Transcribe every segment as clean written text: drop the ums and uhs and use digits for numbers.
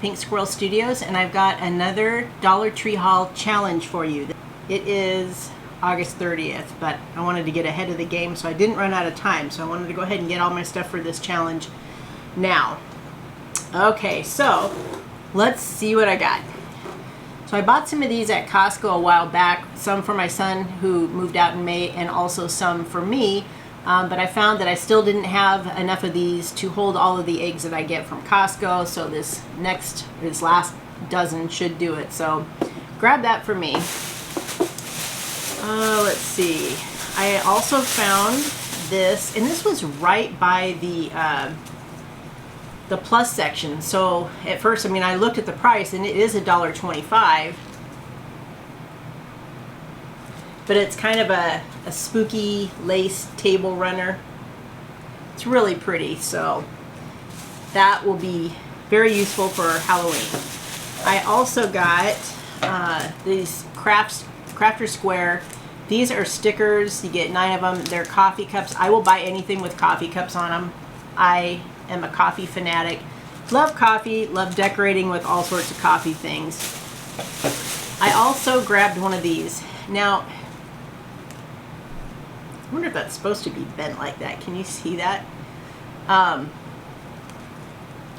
Pink Squirrel Studios, and I've got another Dollar Tree haul challenge for you. It is August 30th, but I wanted to get ahead of the game so I didn't run out of time, so I wanted to go ahead and get all my stuff for this challenge now. Okay, so let's see what I got. So I bought some of these at Costco a while back, some for my son who moved out in May and also some for me, but I found that I still didn't have enough of these to hold all of the eggs that I get from Costco, so this last dozen should do it. So grab that for me. Let's see. I also found this, and this was right by the plus section. So at first, I mean, I looked at the price and it is $1.25, but it's kind of a spooky lace table runner. It's really pretty, so that will be very useful for Halloween. I also got these Crafter Square. These are stickers. You get 9 of them. They're coffee cups. I will buy anything with coffee cups on them. I am a coffee fanatic. Love coffee, love decorating with all sorts of coffee things. I also grabbed one of these. Now, I wonder if that's supposed to be bent like that. Can you see that? I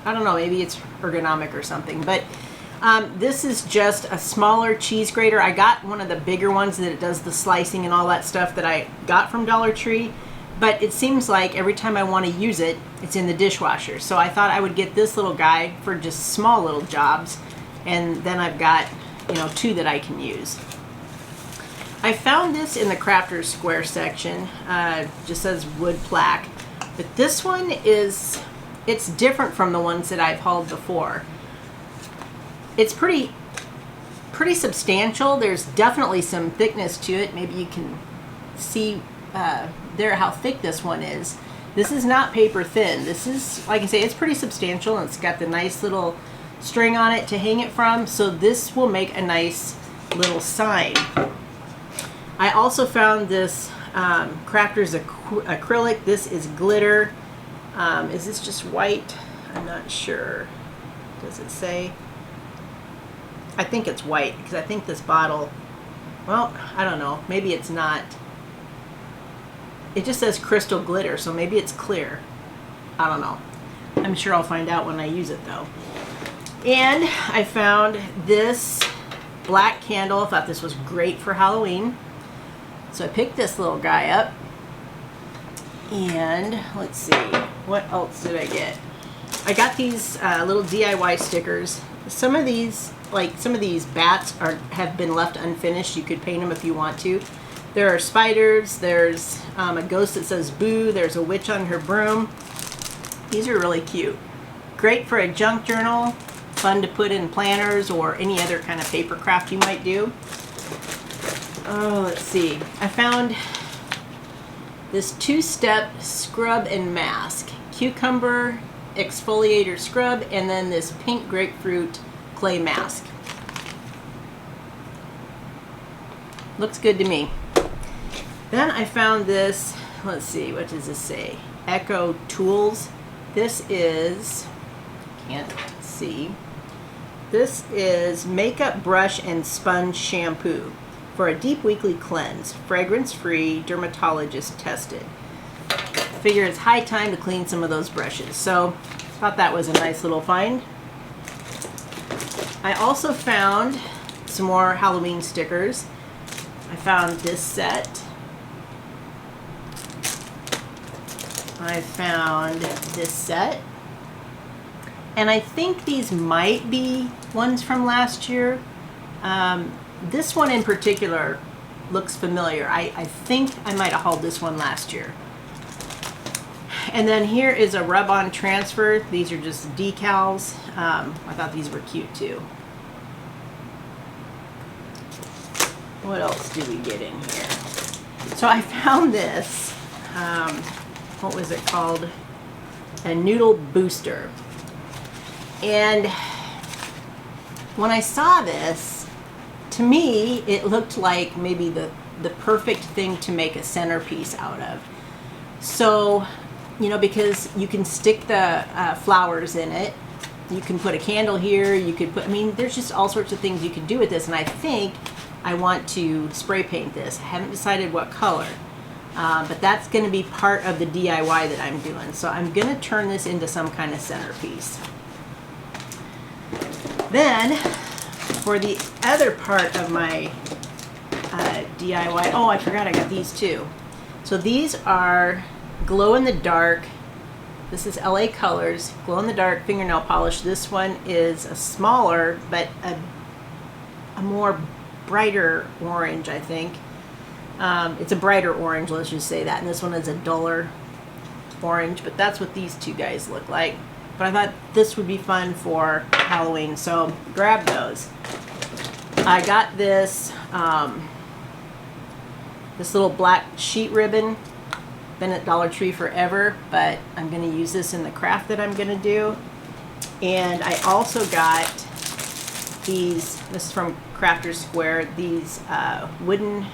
don't know, maybe it's ergonomic or something, but this is just a smaller cheese grater. I got one of the bigger ones that it does the slicing and all that stuff that I got from Dollar Tree. But it seems like every time I want to use it, it's in the dishwasher. So I thought I would get this little guy for just small little jobs. And then I've got, 2 that I can use. I found this in the Crafter Square section. Just says wood plaque. But this one it's different from the ones that I've hauled before. It's pretty substantial. There's definitely some thickness to it. Maybe you can see there how thick this one is. This is not paper thin. This is, like I say, it's pretty substantial, and it's got the nice little string on it to hang it from, so this will make a nice little sign. I also found this Crafter's acrylic. This is glitter. Is this just white? I'm not sure. Does it say? I think it's white, because I think this bottle, well, I don't know, maybe it's not. It just says crystal glitter, so maybe it's clear. I don't know. I'm sure I'll find out when I use it, though. And I found this black candle. I thought this was great for Halloween. So I picked this little guy up. And let's see, what else did I get? I got these little DIY stickers. Some of these bats have been left unfinished. You could paint them if you want to. There are spiders, there's a ghost that says boo, there's a witch on her broom. These are really cute. Great for a junk journal, fun to put in planners or any other kind of paper craft you might do. Oh, let's see. I found this 2-step scrub and mask. Cucumber exfoliator scrub, and then this pink grapefruit clay mask. Looks good to me. Then I found this, let's see, what does this say? Echo Tools. This is, can't see, this is makeup brush and sponge shampoo for a deep weekly cleanse, fragrance-free, dermatologist tested. Figure it's high time to clean some of those brushes. So thought that was a nice little find. I also found some more Halloween stickers. I found this set. I found this set. And I think these might be ones from last year. This one in particular looks familiar. I think I might have hauled this one last year. And then here is a rub-on transfer. These are just decals. I thought these were cute too. What else do we get in here? So I found this, what was it called? A noodle booster. And when I saw this, to me, it looked like maybe the perfect thing to make a centerpiece out of. So, you know, because you can stick the flowers in it, You can put a candle here. You could put, I mean, there's just all sorts of things you can do with this. And I think I want to spray paint this. I haven't decided what color. But that's going to be part of the DIY that I'm doing. So I'm going to turn this into some kind of centerpiece. Then, for the other part of my DIY, oh, I forgot I got these too. So these are glow-in-the-dark. This is LA Colors, glow-in-the-dark fingernail polish. This one is a smaller, but a more brighter orange, I think. It's a brighter orange, let's just say that. And this one is a duller orange, but that's what these two guys look like. But I thought this would be fun for Halloween, so grab those. I got this, this little black sheet ribbon. Been at Dollar Tree forever, but I'm going to use this in the craft that I'm going to do. And I also got these, this is from Crafter's Square, these wooden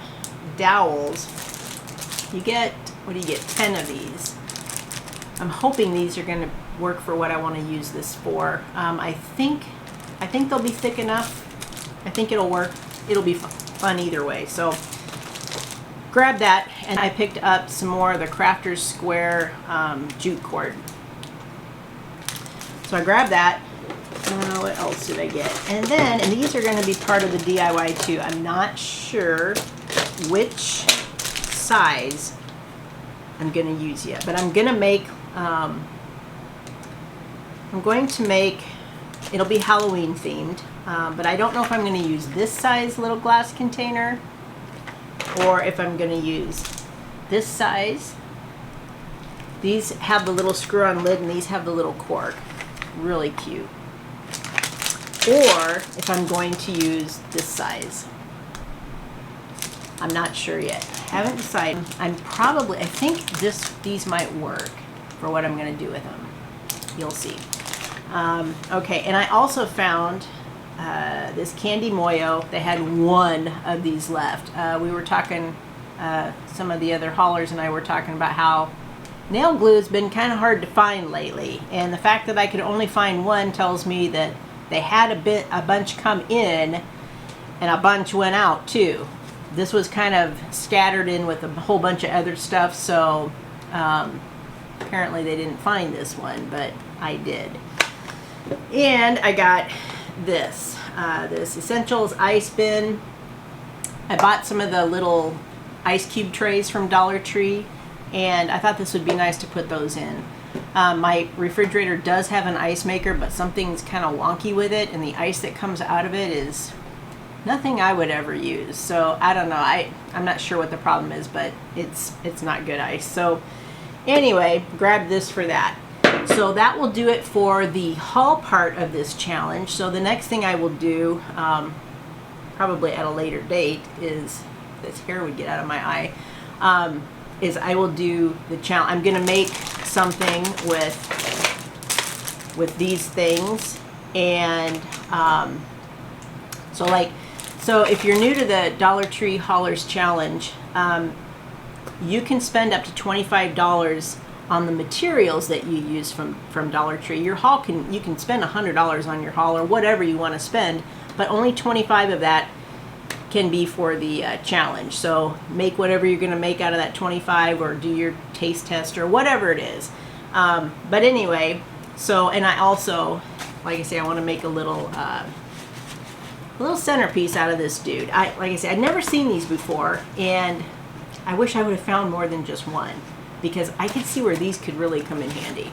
dowels. You get, what do you get, 10 of these. I'm hoping these are going to work for what I want to use this for. I think they'll be thick enough. I think it'll work. It'll be fun either way. So grab that, and I picked up some more of the Crafter's Square jute cord. So I grabbed that. What else did I get? And these are going to be part of the DIY too. I'm not sure which size I'm going to use yet, but I'm going to make, it'll be Halloween themed, but I don't know if I'm going to use this size little glass container or if I'm going to use this size. These have the little screw-on lid and these have the little cork. Really cute. Or if I'm going to use this size. I'm not sure yet. Haven't decided. I think these might work for what I'm going to do with them. You'll see. Okay, and I also found this Candy Moyo. They had one of these left. We were talking, some of the other haulers and I were talking about how nail glue has been kind of hard to find lately. And the fact that I could only find one tells me that they had a bunch come in and a bunch went out too. This was kind of scattered in with a whole bunch of other stuff, so apparently they didn't find this one, but I did. And I got this, this Essentials Ice Bin. I bought some of the little ice cube trays from Dollar Tree, and I thought this would be nice to put those in. My refrigerator does have an ice maker, but something's kind of wonky with it, and the ice that comes out of it is nothing I would ever use. So I don't know. I'm not sure what the problem is, but it's not good ice. So anyway, grab this for that. So that will do it for the haul part of this challenge. So the next thing I will do, probably at a later date, is this hair would get out of my eye. Is I will do the challenge. I'm gonna make something with these things, and so if you're new to the Dollar Tree Haulers Challenge, you can spend up to $25 on the materials that you use from Dollar Tree. Your haul you can spend $100 on your haul or whatever you want to spend, but only 25 of that can be for the challenge. So make whatever you're going to make out of that 25, or do your taste test or whatever it is. But anyway, so, and I also, like I say, I want to make a little centerpiece out of this dude. Like I said, I'd never seen these before, and I wish I would have found more than just one, because I could see where these could really come in handy.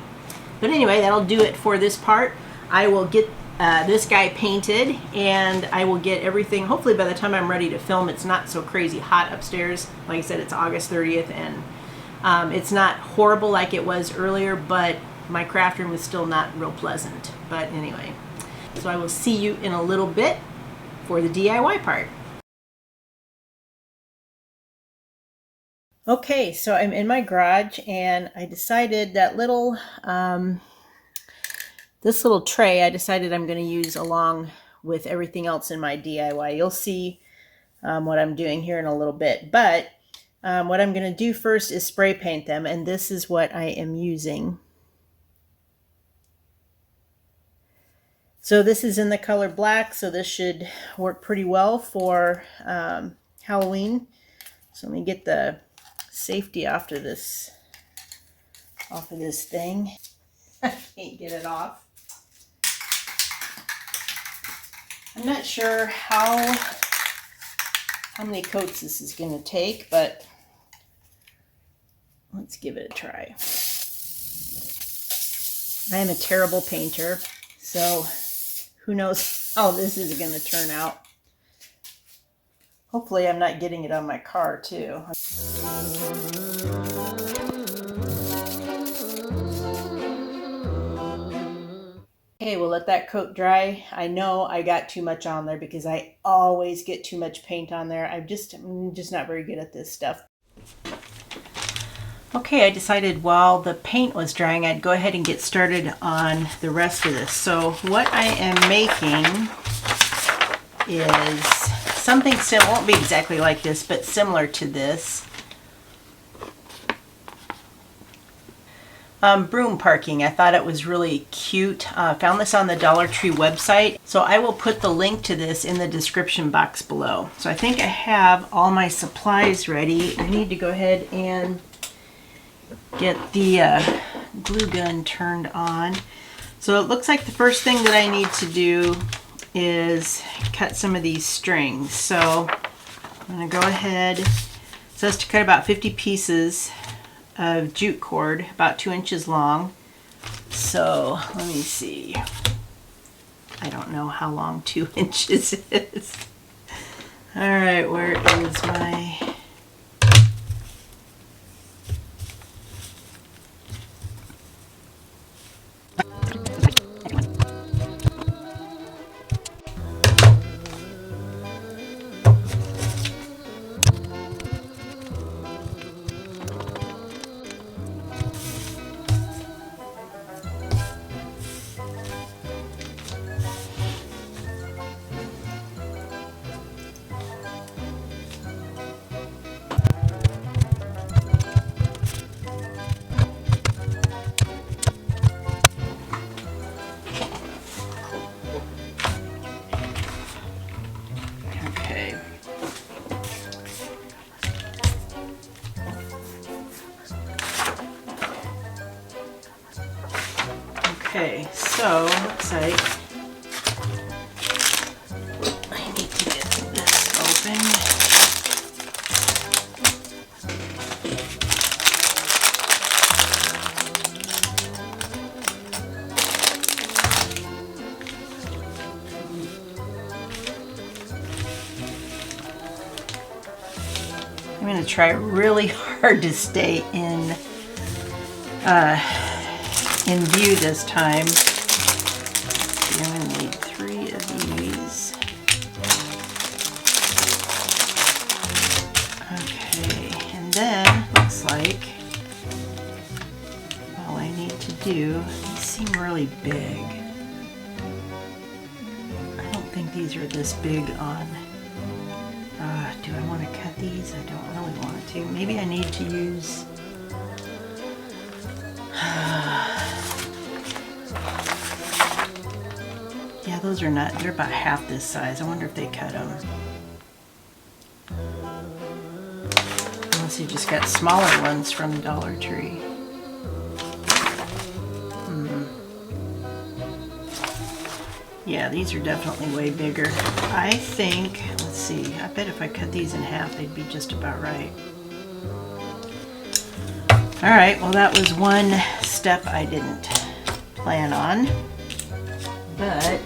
But anyway, that'll do it for this part. I will get this guy painted, and I will get everything, hopefully by the time I'm ready to film, it's not so crazy hot upstairs. Like I said, it's August 30th, and it's not horrible like it was earlier, but my craft room is still not real pleasant. But anyway, so I will see you in a little bit for the DIY part. Okay, so I'm in my garage, and I decided that this little tray, I decided I'm going to use along with everything else in my DIY. You'll see what I'm doing here in a little bit, but what I'm going to do first is spray paint them, and this is what I am using. So this is in the color black, so this should work pretty well for Halloween. So let me get the safety off of this thing. I can't get it off. I'm not sure how many coats this is going to take, but let's give it a try. I am a terrible painter, so who knows how this is going to turn out. Hopefully I'm not getting it on my car too. Okay, we'll let that coat dry. I know I got too much on there because I always get too much paint on there. I'm just not very good at this stuff. Okay, I decided while the paint was drying, I'd go ahead and get started on the rest of this. So what I am making is something similar, won't be exactly like this, but similar to this. Broom parking. I thought it was really cute. Found this on the Dollar Tree website. So I will put the link to this in the description box below. So I think I have all my supplies ready. I need to go ahead and get the glue gun turned on. So it looks like the first thing that I need to do is cut some of these strings. So I'm going to go ahead. It says to cut about 50 pieces of jute cord, about 2 inches long. So let me see. I don't know how long 2 inches is. All right, where is my... Okay, so looks like I need to get this open. I'm going to try really hard to stay in view this time. You're going to need 3 of these. Okay, and then looks like all I need to do, these seem really big. I don't think these are this big on. Do I want to cut these? I don't really want to. Maybe I need to use yeah, those are not, they're about half this size. I wonder if they cut them. Unless you just got smaller ones from Dollar Tree. Yeah, these are definitely way bigger. I think, let's see, I bet if I cut these in half, they'd be just about right. All right, well that was one step I didn't plan on, but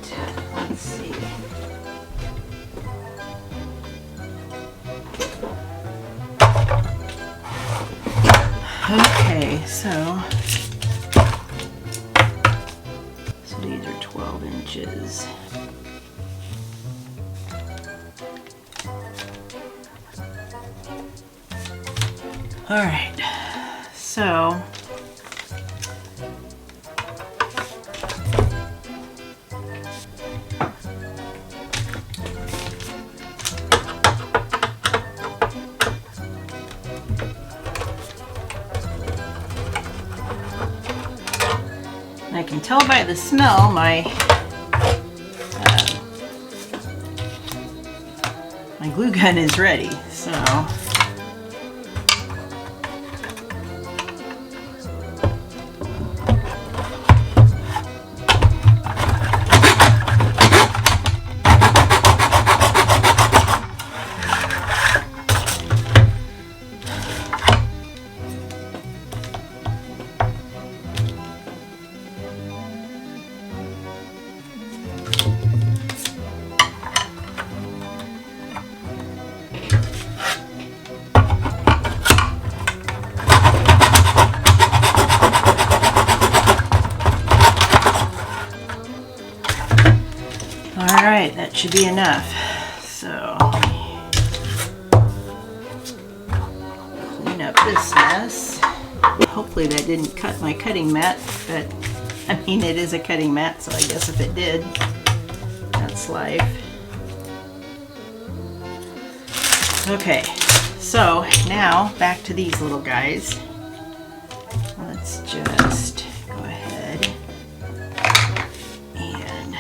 let's see. Okay, so these are 12 inches. All right, so I can tell by the smell my my glue gun is ready, so. All right, that should be enough. So, clean up this mess. Hopefully that didn't cut my cutting mat, but I mean it is a cutting mat, so I guess if it did, that's life. Okay, so now back to these little guys. Let's just go ahead and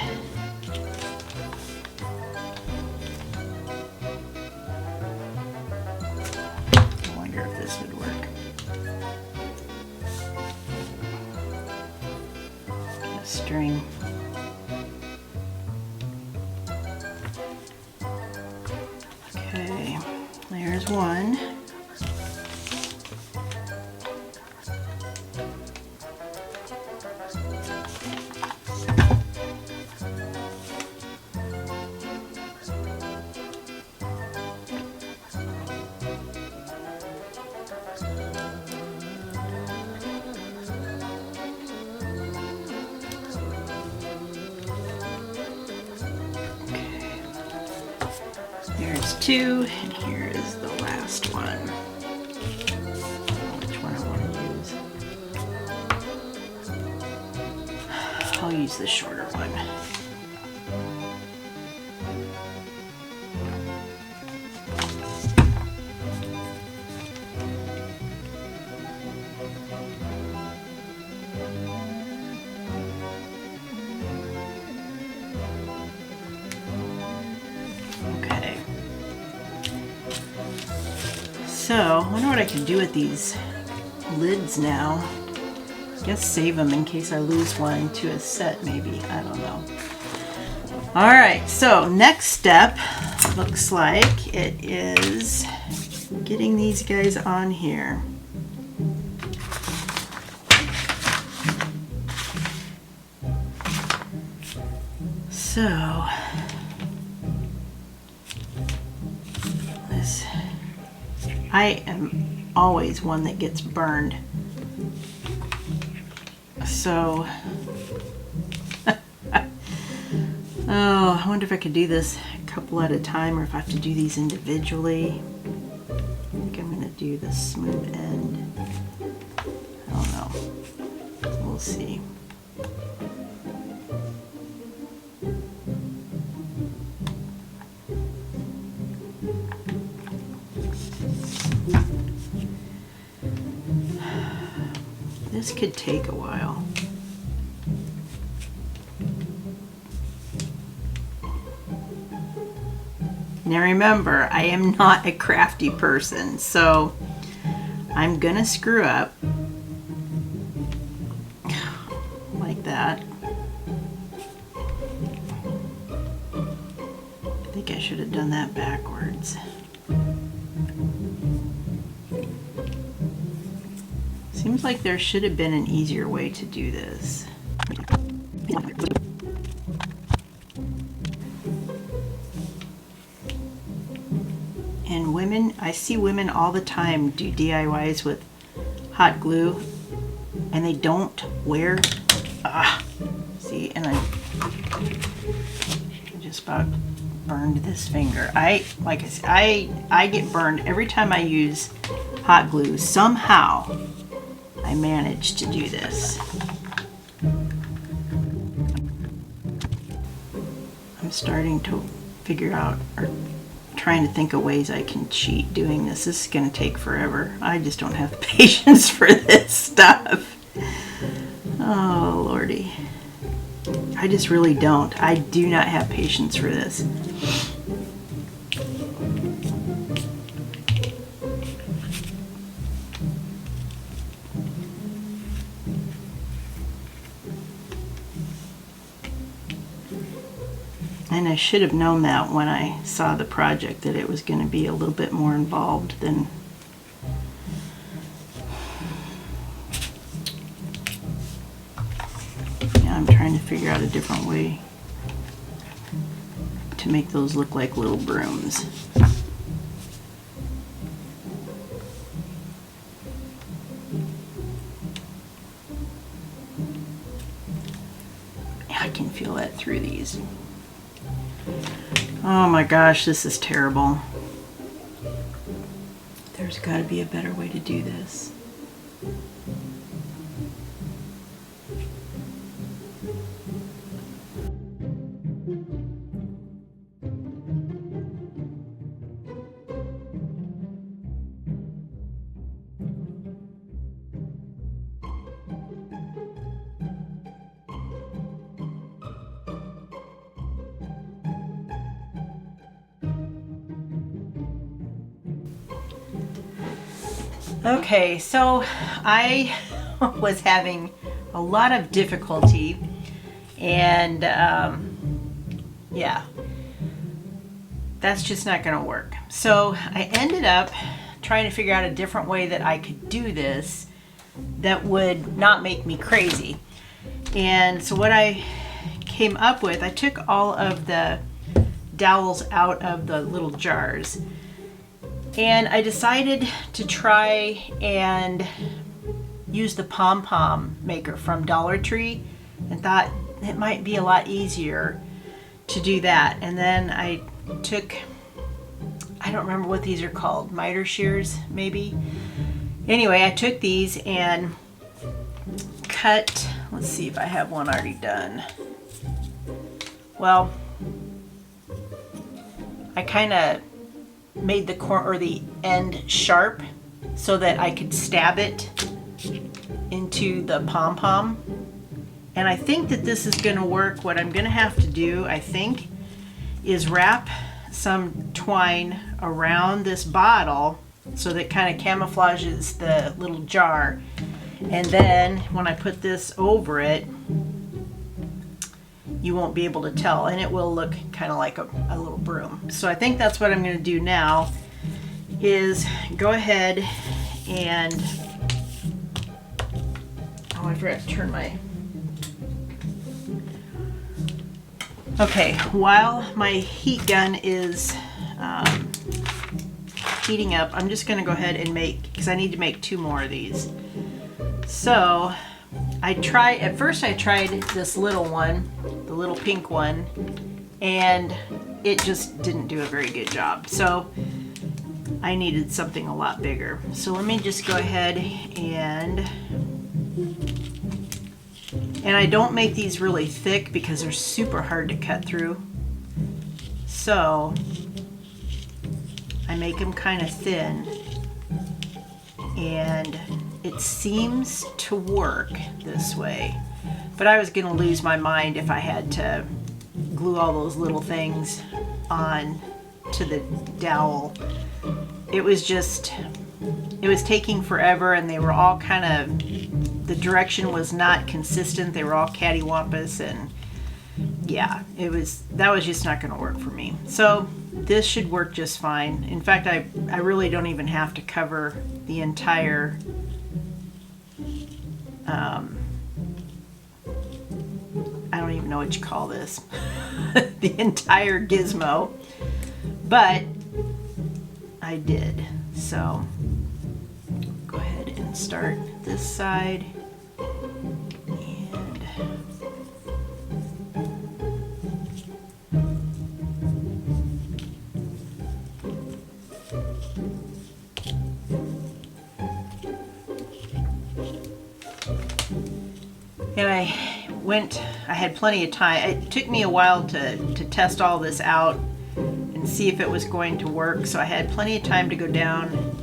I wonder if this would work. Get a string. Okay, there's one. There's two, and here is the last one. Which one I want to use? I'll use the shorter one. So, I wonder what I can do with these lids now. I guess save them in case I lose one to a set, maybe. I don't know. Alright, so next step looks like it is getting these guys on here. So, this, I am always one that gets burned. So, oh, I wonder if I could do this a couple at a time or if I have to do these individually. I think I'm going to do the smooth end. I don't know. We'll see. This could take a while. Now remember, I am not a crafty person, so I'm gonna screw up like that. I think I should have done that backwards. Seems like there should have been an easier way to do this. And women, I see women all the time do DIYs with hot glue and they don't wear, see, and I just about burned this finger. Like I said, I get burned every time I use hot glue. Somehow I managed to do this. I'm starting to figure out, or trying to think of ways I can cheat doing this. This is going to take forever. I just don't have the patience for this stuff. Oh, Lordy. I just really don't. I do not have patience for this. And I should have known that when I saw the project, that it was going to be a little bit more involved than I'm trying to figure out a different way to make those look like little brooms. I can feel that through these. Oh my gosh, this is terrible. There's got to be a better way to do this. Okay, so I was having a lot of difficulty, and yeah, that's just not going to work. So I ended up trying to figure out a different way that I could do this that would not make me crazy. And so what I came up with, I took all of the dowels out of the little jars, and I decided to try and use the pom-pom maker from Dollar Tree, and thought it might be a lot easier to do that. And then I took, I don't remember what these are called, miter shears maybe. Anyway, I took these and cut, let's see if I have one already done. Well, I kind of made the corner or the end sharp so that I could stab it into the pom-pom. And I think that this is going to work. What I'm going to have to do, I think, is wrap some twine around this bottle so that kind of camouflages the little jar. And then when I put this over it, you won't be able to tell, and it will look kind of like a little broom. So I think that's what I'm going to do now, is go ahead and, oh, I forgot to turn my, okay, while my heat gun is heating up, I'm just going to go ahead and make, because I need to make 2 more of these. So at first I tried this little one, the little pink one, and it just didn't do a very good job. So I needed something a lot bigger. So let me just go ahead and I don't make these really thick because they're super hard to cut through. So I make them kind of thin, and it seems to work this way. But I was going to lose my mind if I had to glue all those little things on to the dowel. It was taking forever, and they were all kind of, the direction was not consistent. They were all cattywampus, and yeah, that was just not going to work for me. So this should work just fine. In fact, I really don't even have to cover the entire I don't even know what you call this, the entire gizmo, but I did. So go ahead and start this side, and I had plenty of time. It took me a while to test all this out and see if it was going to work. So I had plenty of time to go down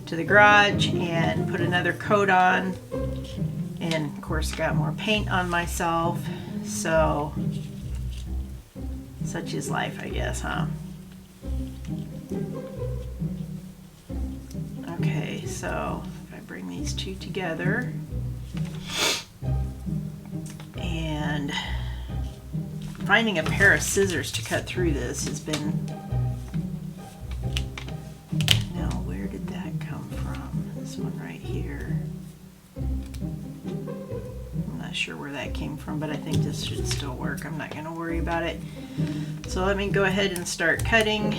to the garage and put another coat on. And of course got more paint on myself. So such is life, I guess, huh? so if I bring these two together, and finding a pair of scissors to cut through this has been, now where did that come from? This one right here. I'm not sure where that came from, but I think this should still work. I'm not going to worry about it. So let me go ahead and start cutting.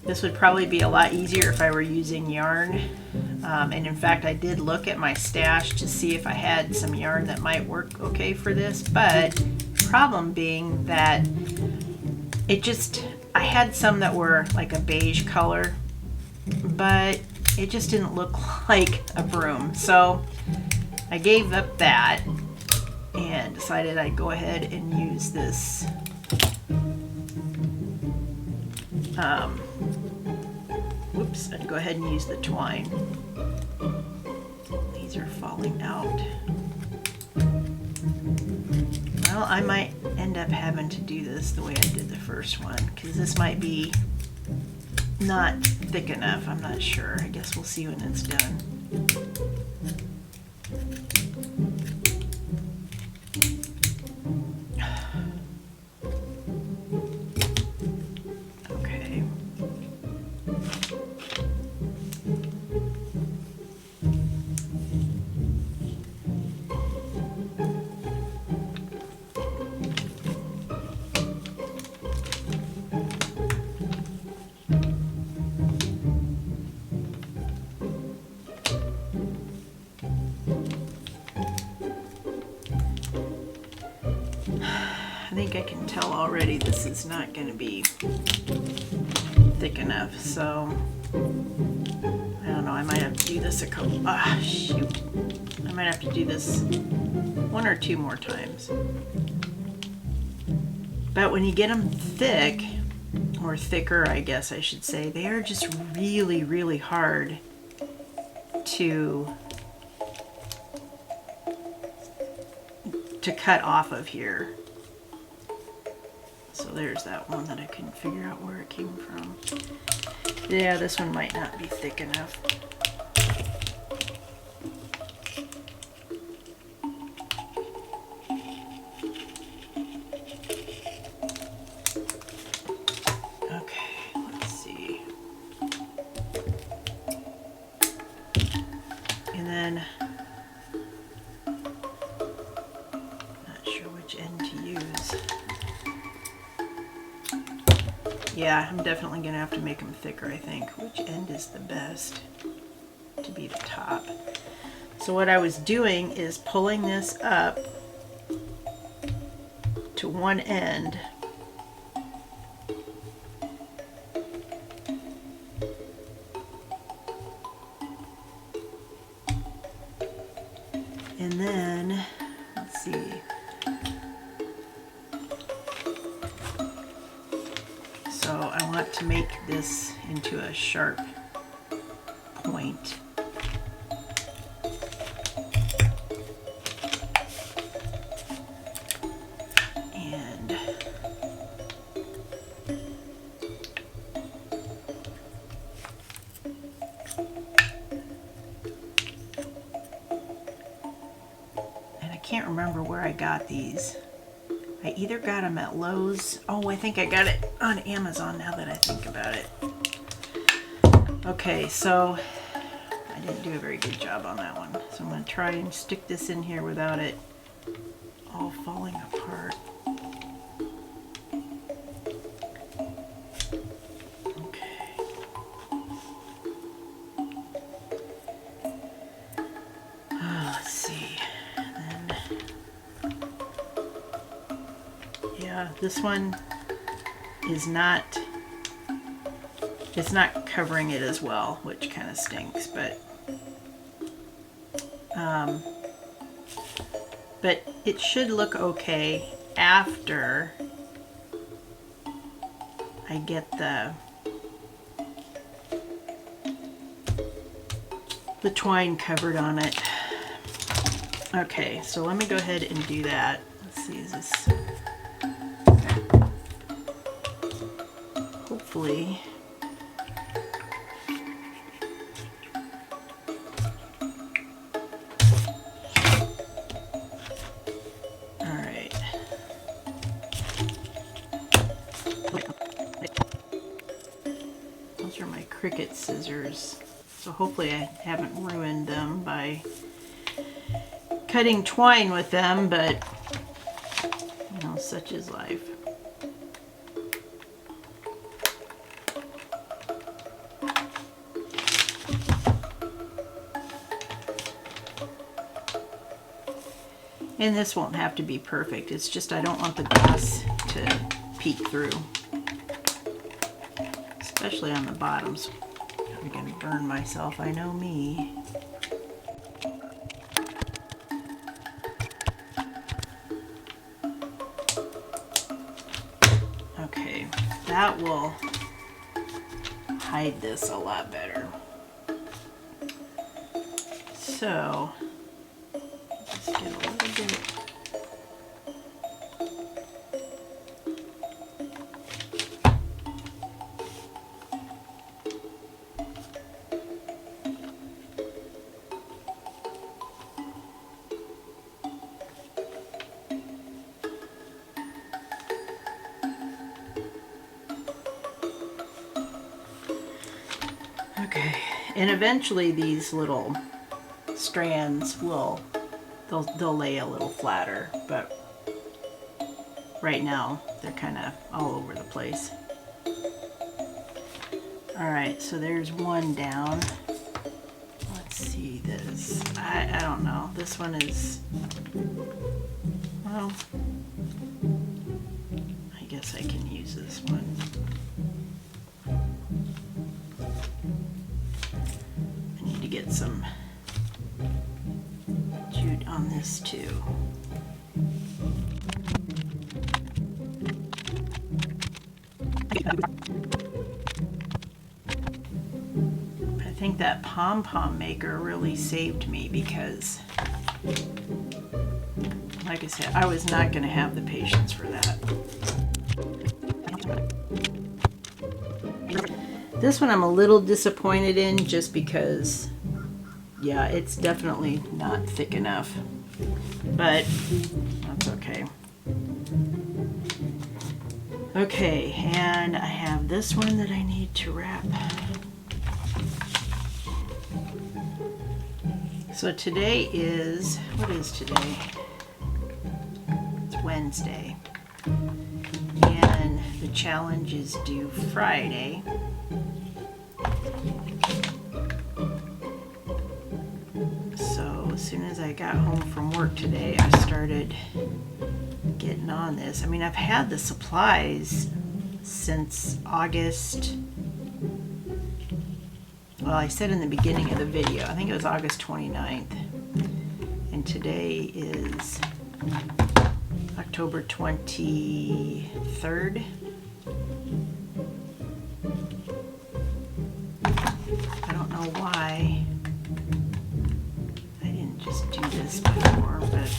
This would probably be a lot easier if I were using yarn. And in fact, I did look at my stash to see if I had some yarn that might work okay for this, but problem being that I had some that were like a beige color, but it just didn't look like a broom. So I gave up that and decided I'd go ahead and use this I'd go ahead and use the twine. These are falling out. Well, I might end up having to do this the way I did the first one, because this might be not thick enough. I'm not sure. I guess we'll see when it's done. I think I can tell already this is not going to be thick enough, so I don't know, I might have to do this shoot. I might have to do this one or two more times. But when you get them thick, or thicker I guess I should say, they are just really, really hard to cut off of here. So there's that one that I couldn't figure out where it came from. Yeah, this one might not be thick enough. Okay, let's see. And then end to use. Yeah, I'm definitely gonna have to make them thicker, I think. Which end is the best to be the top? So what I was doing is pulling this up to one end and then let's see. So I want to make this into a sharp point. And I can't remember where I got these. I either got them at Lowe's. Oh, I think I got it on Amazon now that I think about it. Okay, so I didn't do a very good job on that one. So I'm going to try and stick this in here without it all falling apart. Okay. Let's see. Yeah, this one is not, it's not covering it as well, which kind of stinks, but it should look okay after I get the twine covered on it. Okay, so let me go ahead and do that. Let's see, is this... hopefully. All right. Those are my Cricut scissors. So hopefully I haven't ruined them by cutting twine with them, but you know, such is life. And this won't have to be perfect. It's just I don't want the glass to peek through, especially on the bottoms. I'm gonna burn myself, I know me. Okay, that will hide this a lot better. So, just get a little bit. Okay, and eventually these little strands they'll lay a little flatter, but right now they're kind of all over the place. All right, so there's one down. Let's see this. I don't know. This one is, well, I guess I can use this one. I need to get some jute on this too. I think that pom-pom maker really saved me because, like I said, I was not going to have the patience for that. This one I'm a little disappointed in just because, yeah, it's definitely not thick enough, but that's okay. Okay, and I have this one that I need to wrap. So today is, what is today? It's Wednesday. And the challenge is due Friday. So as soon as I got home from work today, I started getting on this. I mean, I've had the supplies since August. Well, I said in the beginning of the video, I think it was August 29th. And today is October 23rd. I don't know why I didn't just do this before, but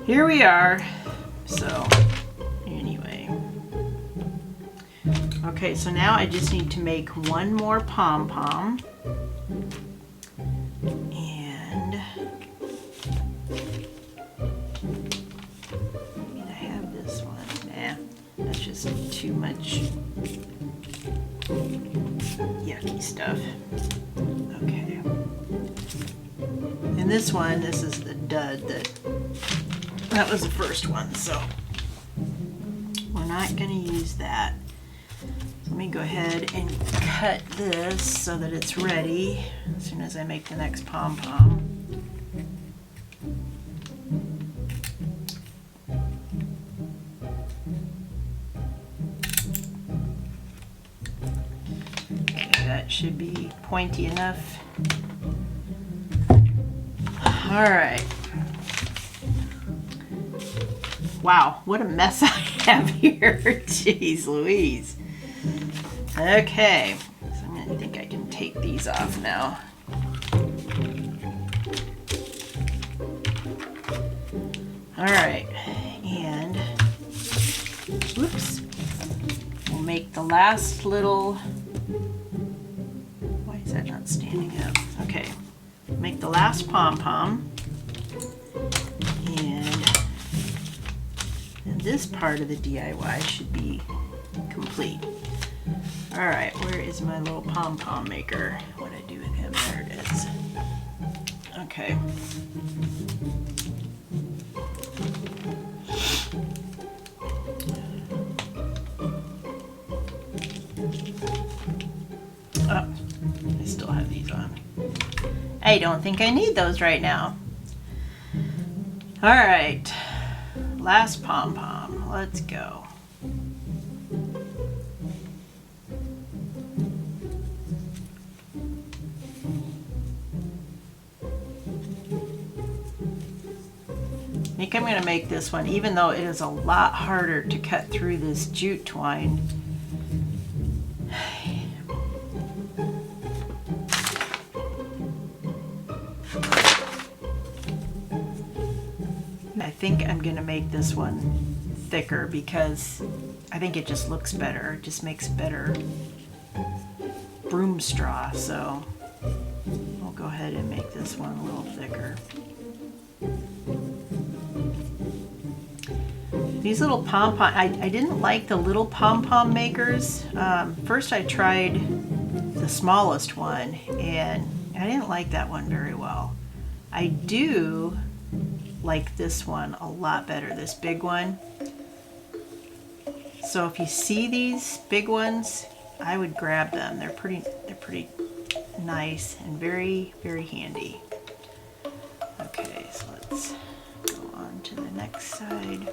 here we are. So anyway, okay, so now I just need to make one more pom-pom, and I have this one. Nah, that's just too much yucky stuff. Okay, and this one, this is the dud that was the first one, so we're not going to use that. Let me go ahead and cut this so that it's ready as soon as I make the next pom-pom. Okay, that should be pointy enough. All right. Wow, what a mess I have here. Jeez Louise. Okay, so I'm gonna think I can take these off now. All right, and whoops, we'll make the last little, why is that not standing up? Okay, make the last pom-pom. And this part of the DIY should be complete. All right, where is my little pom-pom maker? What did I do with him? There it is. Okay. Oh, I still have these on. I don't think I need those right now. All right, last pom-pom, let's go. I think I'm going to make this one, even though it is a lot harder to cut through this jute twine. I think I'm going to make this one thicker because I think it just looks better. It just makes better broom straw. So we'll go ahead and make this one a little thicker. These little pom-pom, I didn't like the little pom-pom makers. First I tried the smallest one and I didn't like that one very well. I do like this one a lot better, this big one. So if you see these big ones, I would grab them. They're pretty nice and very, very handy. Okay, so let's go on to the next side.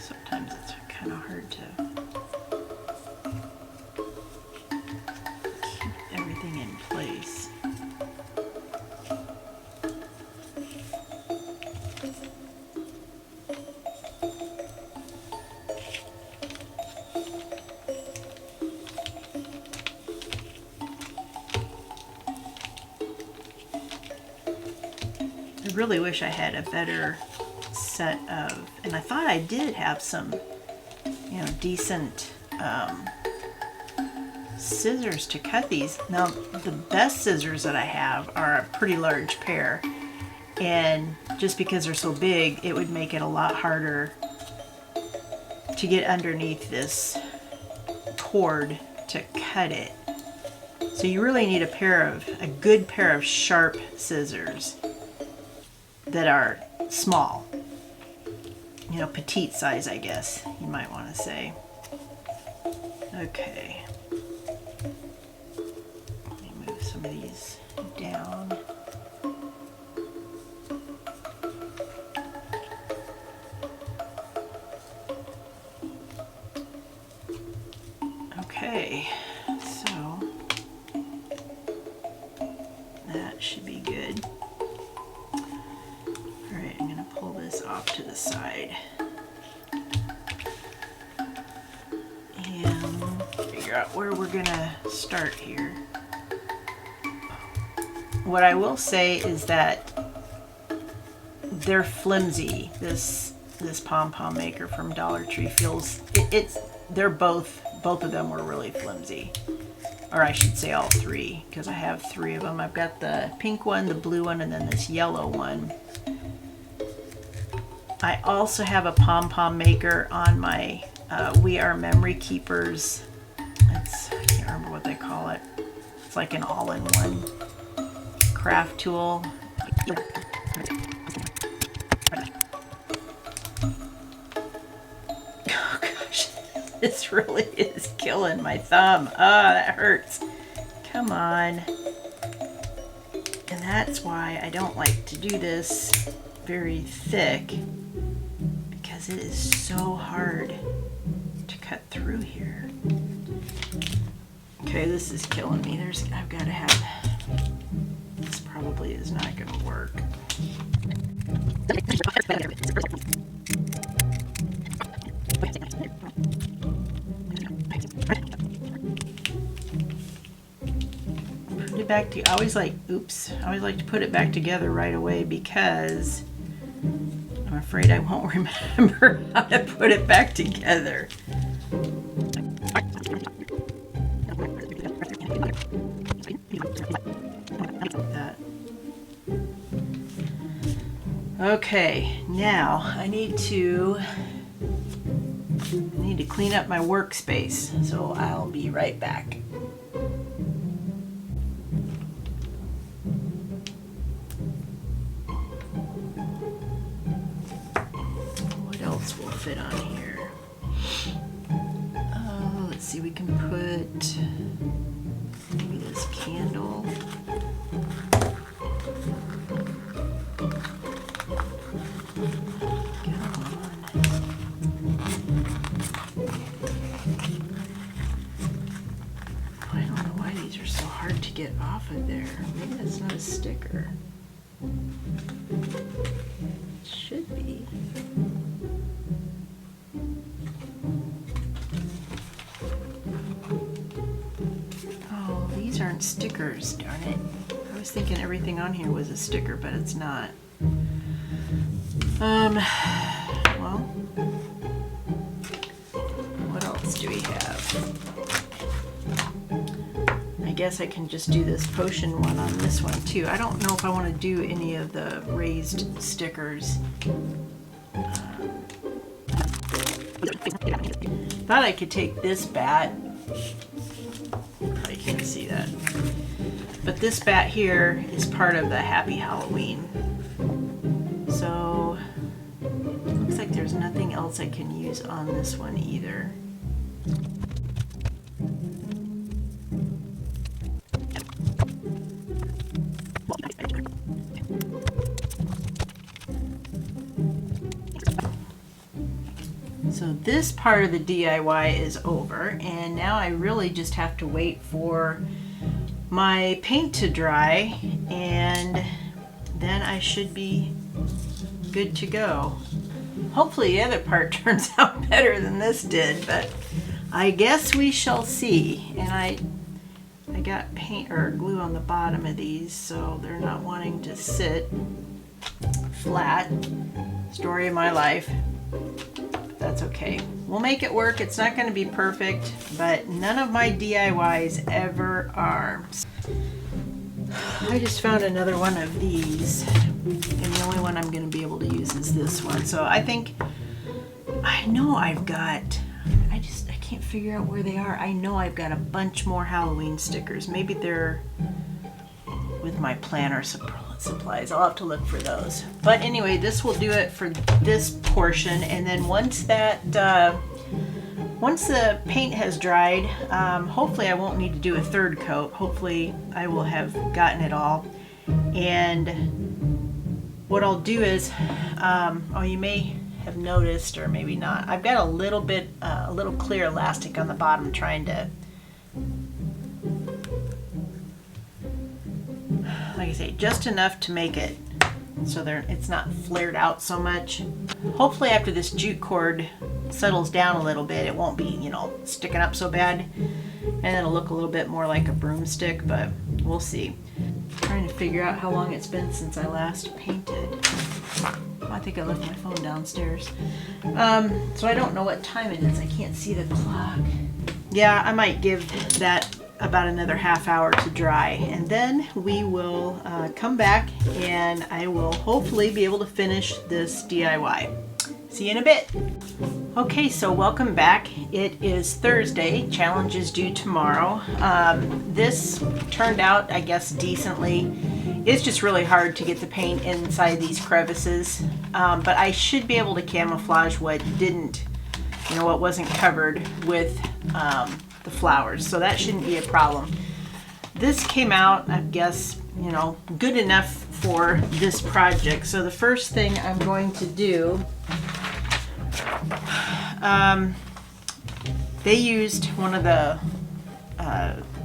Sometimes it's kind of hard to keep everything in place. I really wish I had a better set of, and I thought I did have some, you know, decent scissors to cut these. Now, the best scissors that I have are a pretty large pair, and just because they're so big, it would make it a lot harder to get underneath this cord to cut it. So you really need a good pair of sharp scissors that are small, you know, petite size, I guess you might want to say. Okay, let me move some of these down. Okay, so that should be good. Alright, I'm going to pull this off to the side and figure out where we're going to start here. What I will say is that they're flimsy. This pom-pom maker from Dollar Tree feels, they're both of them were really flimsy. Or I should say all three, because I have three of them. I've got the pink one, the blue one, and then this yellow one. I also have a pom-pom maker on my We Are Memory Keepers. I can't remember what they call it. It's like an all-in-one craft tool. Oh gosh, this really is killing my thumb. Ah, that hurts. Come on. And that's why I don't like to do this very thick, because it is so hard to cut through here. Okay, this is killing me. I've got to have, this probably is not going to work. Put it back to, I always like to put it back together right away because I'm afraid I won't remember how to put it back together. Okay, now I need to clean up my workspace, so I'll be right back. What else will fit on here? Let's see, we can put maybe this candle. Get off of there. Maybe that's not a sticker. It should be. Oh, these aren't stickers, darn it. I was thinking everything on here was a sticker, but it's not. Well, what else do we have? I guess I can just do this potion one on this one too. I don't know if I want to do any of the raised stickers. Thought I could take this bat. Probably can't see that. But this bat here is part of the Happy Halloween. So looks like there's nothing else I can use on this one either. So this part of the DIY is over, and now I really just have to wait for my paint to dry, and then I should be good to go. Hopefully the other part turns out better than this did, but I guess we shall see. And I got paint or glue on the bottom of these, so they're not wanting to sit flat. Story of my life. That's okay. We'll make it work. It's not going to be perfect, but none of my DIYs ever are. I just found another one of these, and the only one I'm going to be able to use is this one. So I think, I know I've got, I can't figure out where they are. I know I've got a bunch more Halloween stickers. Maybe they're with my planner supplies. I'll have to look for those. But anyway, this will do it for this portion, and then once the paint has dried, hopefully I won't need to do a third coat. Hopefully I will have gotten it all. And what I'll do is, oh, you may have noticed, or maybe not, I've got a little clear elastic on the bottom trying to, like I say, just enough to make it so it's not flared out so much. Hopefully after this jute cord settles down a little bit, it won't be, you know, sticking up so bad, and it'll look a little bit more like a broomstick, but we'll see. I'm trying to figure out how long it's been since I last painted. I think I left my phone downstairs. So I don't know what time it is. I can't see the clock. Yeah, I might give that about another half hour to dry, and then we will come back and I will hopefully be able to finish this DIY. See you in a bit. Okay, so welcome back. It is Thursday. Challenge is due tomorrow. This turned out, I guess, decently. It's just really hard to get the paint inside these crevices, but I should be able to camouflage what didn't, you know, what wasn't covered with the flowers, so that shouldn't be a problem. This came out, I guess, you know, good enough for this project. So the first thing I'm going to do, they used one of the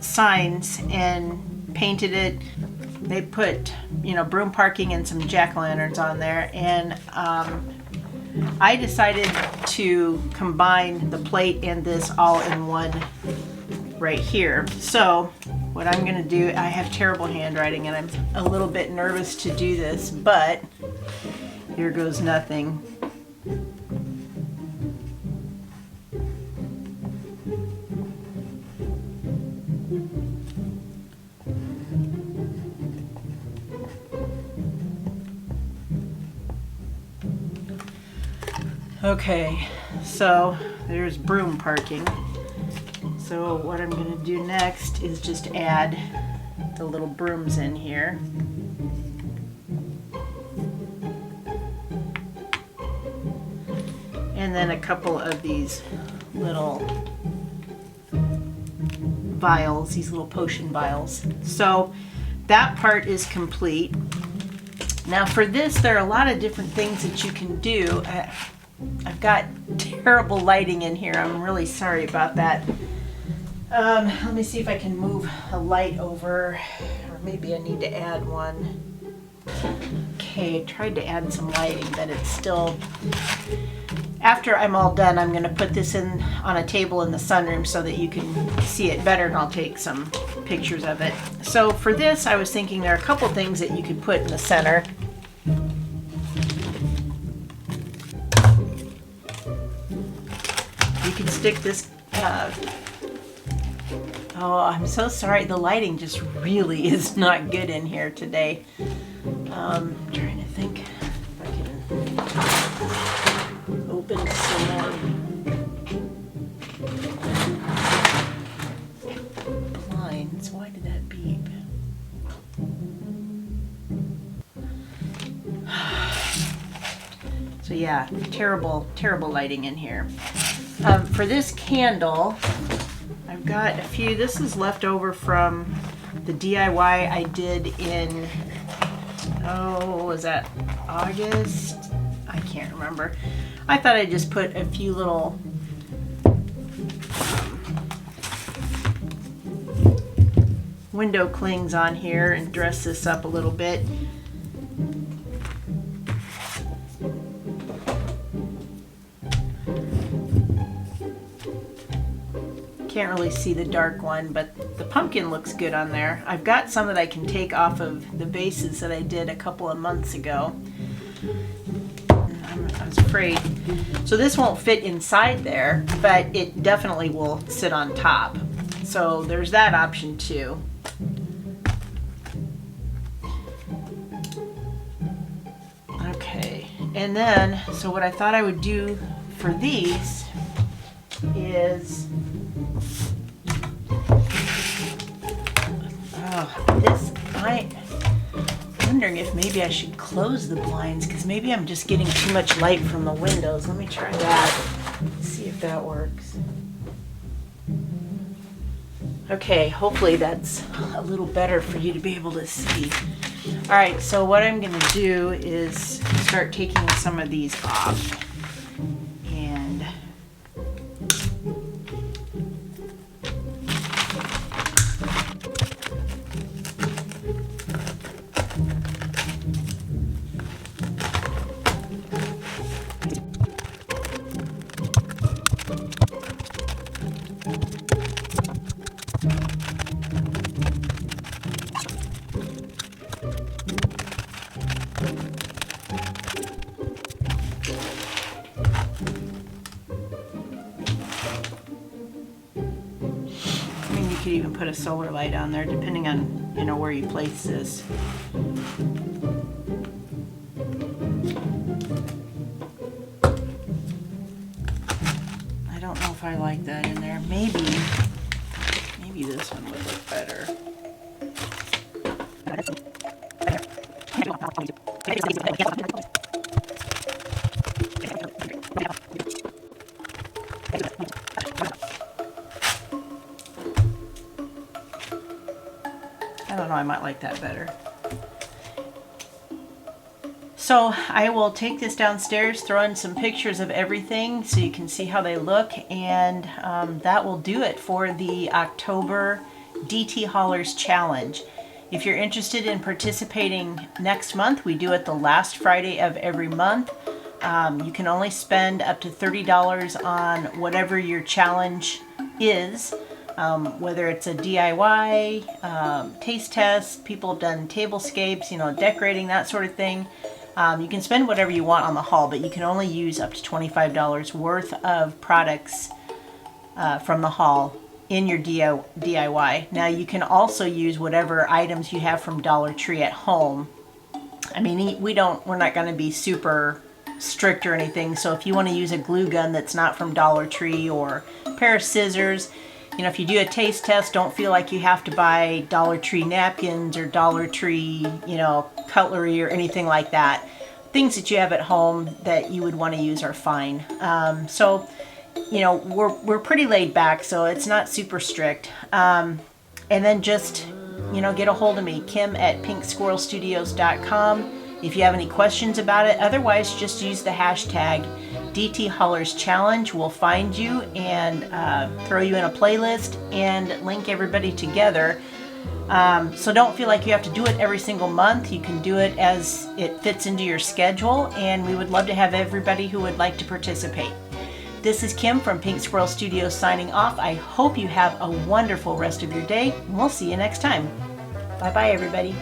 signs and painted it. They put, you know, broom parking and some jack-o'-lanterns on there, and I decided to combine the plate and this all in one right here. So what I'm gonna do, I have terrible handwriting and I'm a little bit nervous to do this, but here goes nothing. Okay, so there's broom parking. So what I'm going to do next is just add the little brooms in here. And then a couple of these little vials, these little potion vials. So that part is complete. Now for this, there are a lot of different things that you can do. I've got terrible lighting in here. I'm really sorry about that. Let me see if I can move a light over, or maybe I need to add one. Okay, I tried to add some lighting, but it's still... After I'm all done, I'm going to put this in on a table in the sunroom so that you can see it better, and I'll take some pictures of it. So for this, I was thinking there are a couple things that you could put in the center. You can stick this, oh, I'm so sorry, the lighting just really is not good in here today. I'm trying to think if I can open some more blinds. Why did that beep? So yeah, terrible lighting in here. For this candle, I've got a few. This is left over from the DIY I did in, oh, was that August? I can't remember. I thought I'd just put a few little window clings on here and dress this up a little bit. Can't really see the dark one, but the pumpkin looks good on there. I've got some that I can take off of the vases that I did a couple of months ago. I was afraid. So this won't fit inside there, but it definitely will sit on top. So there's that option too. Okay, and then, so what I thought I would do for these is, I'm wondering if maybe I should close the blinds, because maybe I'm just getting too much light from the windows. Let me try that. See if that works. Okay, hopefully that's a little better for you to be able to see. All right, so what I'm going to do is start taking some of these off. And you could even put a solar light on there, depending on, you know, where you place this. I don't know if I like that in there. Maybe this one would look better. I don't know, I might like that better. So I will take this downstairs, throw in some pictures of everything so you can see how they look, and that will do it for the October DT Haulers Challenge. If you're interested in participating next month, we do it the last Friday of every month. You can only spend up to $30 on whatever your challenge is, whether it's a DIY, taste test, people have done tablescapes, decorating, that sort of thing. You can spend whatever you want on the haul, but you can only use up to $25 worth of products from the haul in your DIY. Now you can also use whatever items you have from Dollar Tree at home. I mean, we're not going to be super strict or anything, so if you want to use a glue gun that's not from Dollar Tree, or a pair of scissors, if you do a taste test, don't feel like you have to buy Dollar Tree napkins or Dollar Tree, cutlery or anything like that. Things that you have at home that you would want to use are fine. We're pretty laid back, so it's not super strict. And then just, get a hold of me, Kim@pinksquirrelstudios.com, if you have any questions about it. Otherwise, just use the hashtag DTHollersChallenge. We'll find you and throw you in a playlist and link everybody together. So don't feel like you have to do it every single month. You can do it as it fits into your schedule, and we would love to have everybody who would like to participate. This is Kim from Pink Squirrel Studios signing off. I hope you have a wonderful rest of your day, and we'll see you next time. Bye-bye, everybody.